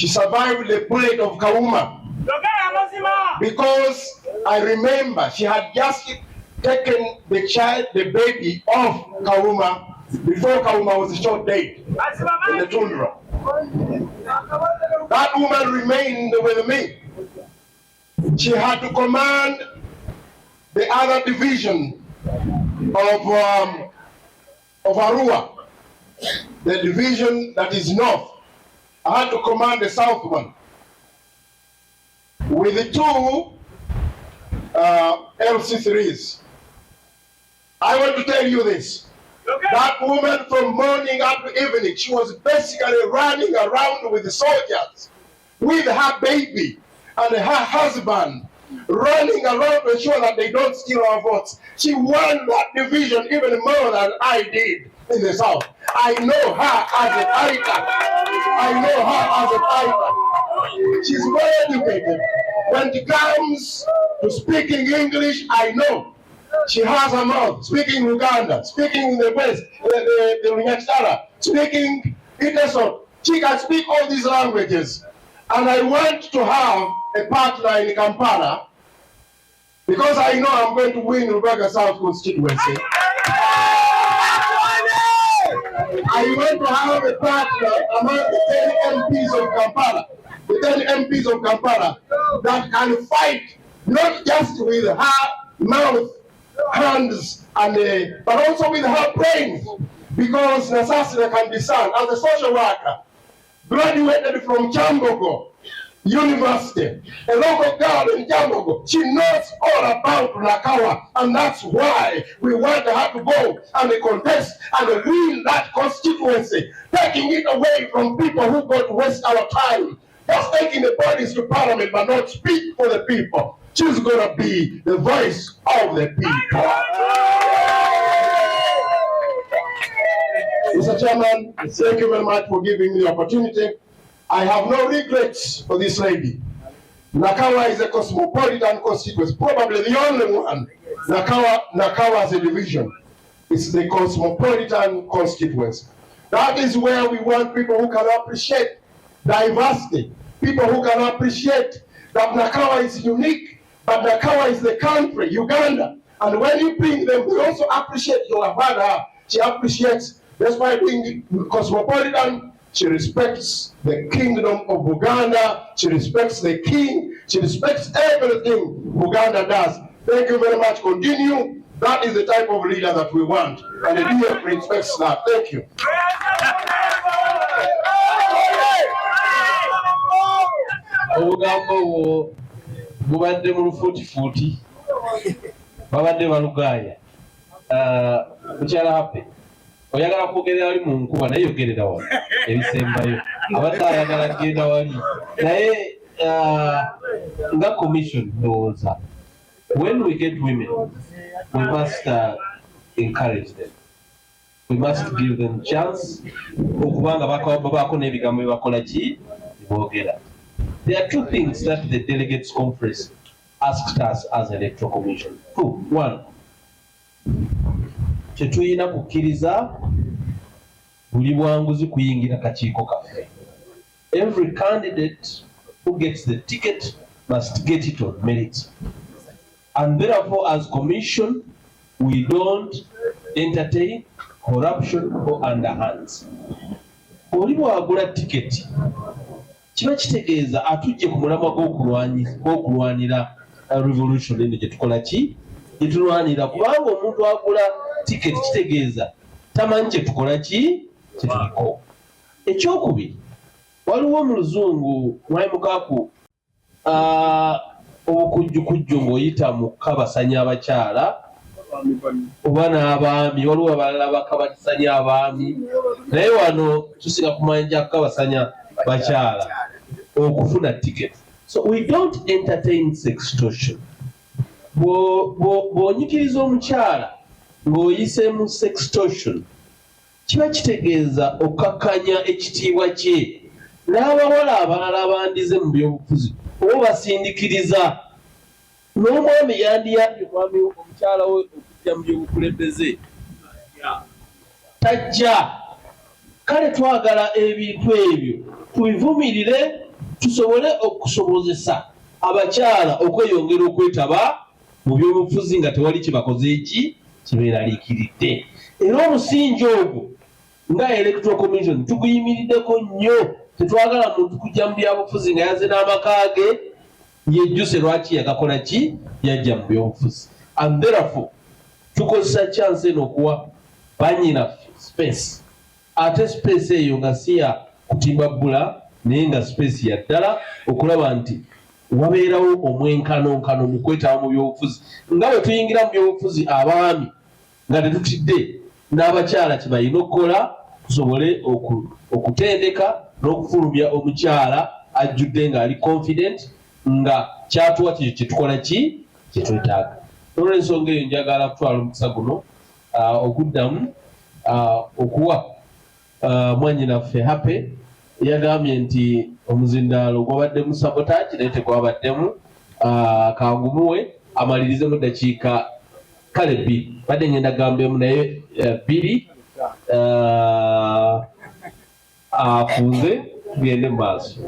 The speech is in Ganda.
She survived the bullet of Kauma. Because I remember she had just taken the baby off Kauma before Kauma was shot dead in the tundra. That woman remained with me. She had to command the other division of Arua, the division that is north. I had to command the south one. With the two LC3s. I want to tell you this. That woman from morning up to evening, she was basically running around with the soldiers, with her baby and her husband, running around to ensure that they don't steal our votes. She won that division even more than I did in the south. I know her as a fighter. I know her as a fighter. She's well educated. When it comes to speaking English, I know. She has her mouth, speaking Uganda, speaking the West, the Nyakitara, speaking Iteso. She can speak all these languages. And I want to have a partner in Kampala because I know I'm going to win Rubaga South constituency. I want to have a partner among the 10 MPs of Kampala, the 10 MPs of Kampala that can fight not just with her mouth, hands, and but also with her brains, because Nasasira can be son as a social worker, graduated from Chambogo University, a local girl in Chambogo. She knows all about Nakawa, and that's why we want her to go and contest and win that constituency, taking it away from people who go to waste our time, just taking the bodies to parliament but not speak for the people. She's going to be the voice of the people. Mr. Chairman, thank you very much for giving me the opportunity. I have no regrets for this lady. Nakawa is a cosmopolitan constituency, probably the only one. Nakawa as a division. It's the cosmopolitan constituency. That is where we want people who can appreciate diversity, people who can appreciate that Nakawa is unique, but Nakawa is the country, Uganda. And when you bring them, they also appreciate your father. She appreciates, despite being cosmopolitan, she respects the kingdom of Uganda. She respects the king. She respects everything Uganda does. Thank you very much. Continue. That is the type of leader that we want. And the DF respects that. Thank you. Obugambo bubadde mu lufuutifuuti babadde balugaya mukyala hape oyagala kwogerera wali mu nkuba naye yogerera wali ebisembayo abadde ayagala genda wali naye nga commission ndowooza when we get women we must encourage them, we must give them chance okubanga babaako n'ebigambo byebakola ki boogera. There are two things that the Delegates Conference asked us as Electoral Commission. Two. One, tetuyina kukkiriza buli bwanguzi kuyingira kakiiko kaffe. Every candidate who gets the ticket must get it on merit. And therefore, as Commission, we don't entertain corruption or underhands. Oli bwagula ticket, kiba kitegeeza atujje ku mulamwa gw'okulwanira revolution eno gye tukola ki gye tulwanira, kubanga omuntu agula tiketi kitegeeza tamanyi kye tukola ki kye tuliko. Ekyokubiri, waliwo mu luzungu mwayimukaku obukujjukujju ng'oyita mu kabasanya abakyala oba n'abaami, waliwo abalala bakabasanya abaami, naye wano tusiga kumanja kabasanya bakyala okufuna ticket. So we don't entertain sextortion. Bw'onyikiriza omukyala ng'oyise mu sextortion, kiba kitegeeza okakkanya ekitiibwa kye n'abawala abalala abandize mu byobufuzi oba basindikiriza. N'omwami yandiyambye omwami omukyala we okujja mu byobukulembeze tajja. Kale twagala ebintu ebyo tubivumirire tusobole okusobozesa abakyala okweyongera okwetaba mu byobufuzi nga tewali kibakoze eki kibeeraliikiridde. Era omusingi ogwo nga Electoral Commission tuguyimiriddeko nnyo. Tetwagala muntu kujja mu byabufuzi nga yaze n'amaka ge yejjuse lwaki yagakola ki yajja mu byobufuzi. And therefore tukozesa chance eno okuwa bannyinaffe space, ate space eyo nga si ya kutimba bbula naye nga space ya ddala okulaba nti wabeerawo omwenkanonkano mu kwetaba mu byobufuzi. Nga bwe tuyingira mu byobufuzi abaami nga tetutidde n'abakyala kye balina okukola tusobole okutendeka n'okufulumya omukyala ajjudde ng'ali confident nga kyatuwa kyo kye tukola ki kye twetaaga. Olw'ensonga eyo njagala kutwala omukisa guno okuddamu okuwa mwannyinaffe Happy yagambye nti omuzindaalo gwabaddemu sabotage naye tegwabaddemu. Kangumuwe amalirize mu ddakiika kale 2 badde ngenda gambemu naye 2 afunze tugende mu maaso.